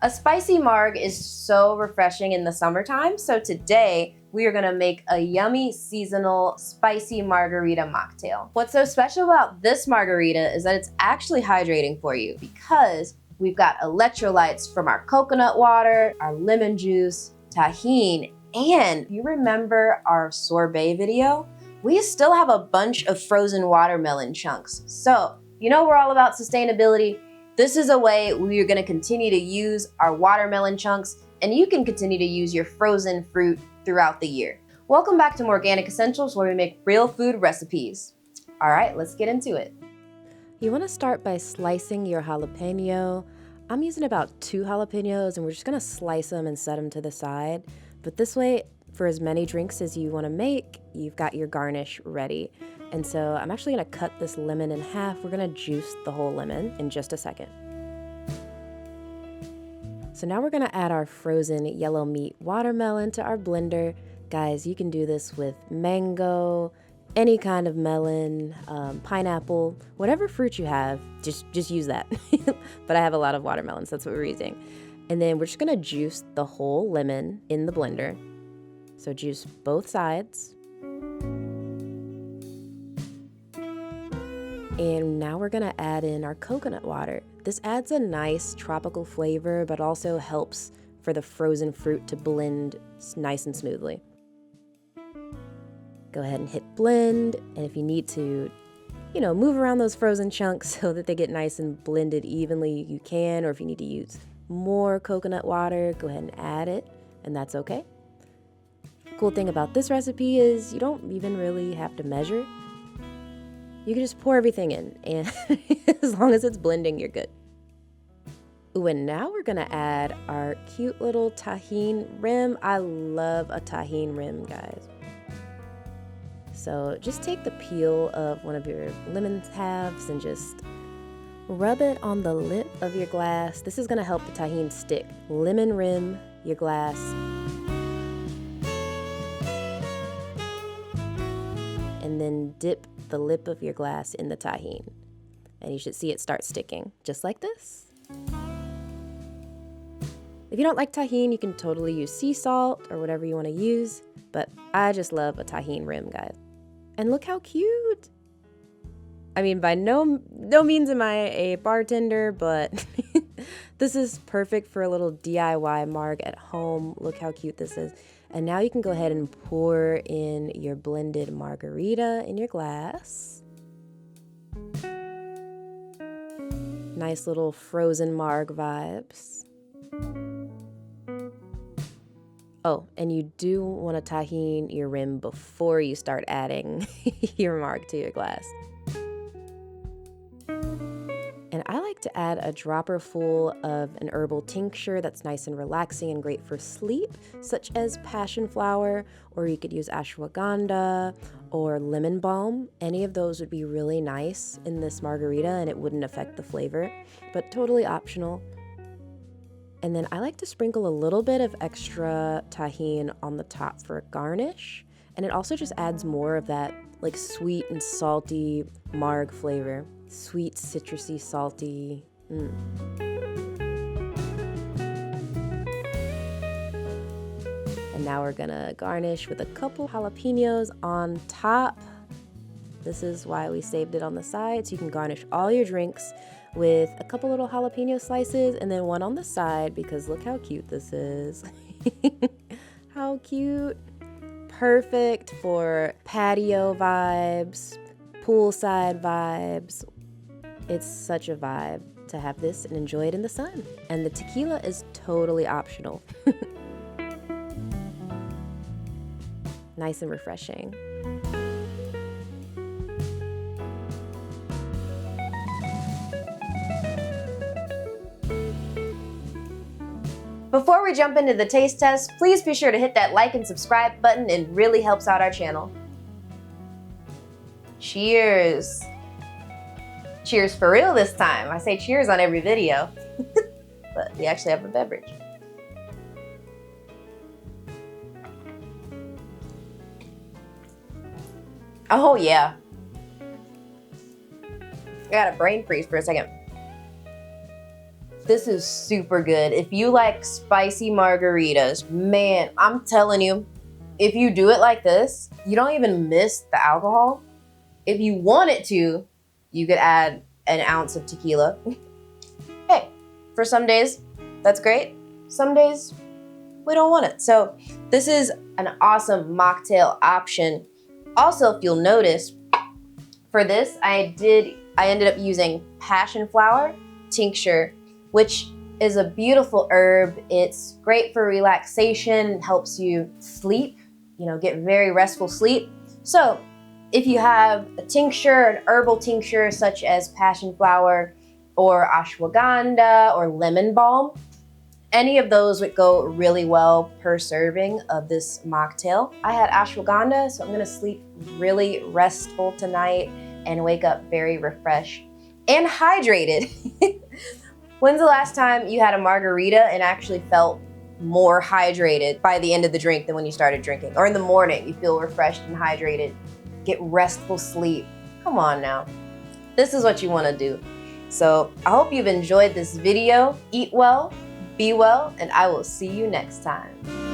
A spicy marg is so refreshing in the summertime, so today we are gonna make a yummy seasonal spicy margarita mocktail. What's so special about this margarita is that it's actually hydrating for you because we've got electrolytes from our coconut water, our lemon juice, Tajín, and you remember our sorbet video? We still have a bunch of frozen watermelon chunks. So, you know we're all about sustainability. This is a way we're gonna continue to use our watermelon chunks, and you can continue to use your frozen fruit throughout the year. Welcome back to More Organic Essentials, where we make real food recipes. All right, let's get into it. You wanna start by slicing your jalapeno. I'm using about 2 jalapenos, and we're just gonna slice them and set them to the side. But this way, for as many drinks as you wanna make, you've got your garnish ready. And so I'm actually gonna cut this lemon in half. We're gonna juice the whole lemon in just a second. So now we're gonna add our frozen yellow meat watermelon to our blender. Guys, you can do this with mango, any kind of melon, pineapple, whatever fruit you have, just use that. But I have a lot of watermelons, that's what we're using. And then we're just gonna juice the whole lemon in the blender. So juice both sides. And now we're gonna add in our coconut water. This adds a nice tropical flavor, but also helps for the frozen fruit to blend nice and smoothly. Go ahead and hit blend, and if you need to, move around those frozen chunks so that they get nice and blended evenly, you can, or if you need to use more coconut water, go ahead and add it, and that's okay. Cool thing about this recipe is you don't even really have to measure. You can just pour everything in, and as long as it's blending, you're good. Ooh, and now we're gonna add our cute little Tajín rim. I love a Tajín rim, guys. So just take the peel of one of your lemon halves and just rub it on the lip of your glass. This is gonna help the Tajín stick. Lemon rim your glass. And then dip the lip of your glass in the Tajín. And you should see it start sticking, just like this. If you don't like Tajín, you can totally use sea salt or whatever you want to use, but I just love a Tajín rim, guys. And look how cute! I mean, by no means am I a bartender, but this is perfect for a little DIY marg at home. Look how cute this is. And now you can go ahead and pour in your blended margarita in your glass. Nice little frozen marg vibes. Oh, and you do want to Tajín your rim before you start adding your marg to your glass. And I like to add a dropper full of an herbal tincture that's nice and relaxing and great for sleep, such as passion flower, or you could use ashwaganda or lemon balm. Any of those would be really nice in this margarita and it wouldn't affect the flavor, but totally optional. And then I like to sprinkle a little bit of extra Tajín on the top for a garnish. And it also just adds more of that like sweet and salty marg flavor. Sweet, citrusy, salty. And now we're gonna garnish with a couple jalapenos on top. This is why we saved it on the side, so you can garnish all your drinks with a couple little jalapeno slices and then one on the side, because look how cute this is. How cute. Perfect for patio vibes, poolside vibes. It's such a vibe to have this and enjoy it in the sun. And the tequila is totally optional. Nice and refreshing. Before we jump into the taste test, please be sure to hit that like and subscribe button. It really helps out our channel. Cheers. Cheers for real this time. I say cheers on every video, but we actually have a beverage. Oh yeah. I got a brain freeze for a second. This is super good. If you like spicy margaritas, man, I'm telling you, if you do it like this, you don't even miss the alcohol. If you wanted to, you could add an ounce of tequila. Hey, for some days, that's great. Some days, we don't want it. So this is an awesome mocktail option. Also, if you'll notice, for this, I ended up using passion flower tincture, which is a beautiful herb. It's great for relaxation, helps you sleep, get very restful sleep. So if you have a tincture, an herbal tincture such as passion flower or ashwaganda or lemon balm, any of those would go really well per serving of this mocktail. I had ashwaganda, so I'm gonna sleep really restful tonight and wake up very refreshed and hydrated. When's the last time you had a margarita and actually felt more hydrated by the end of the drink than when you started drinking? Or in the morning, you feel refreshed and hydrated, get restful sleep. Come on now. This is what you wanna do. So I hope you've enjoyed this video. Eat well, be well, and I will see you next time.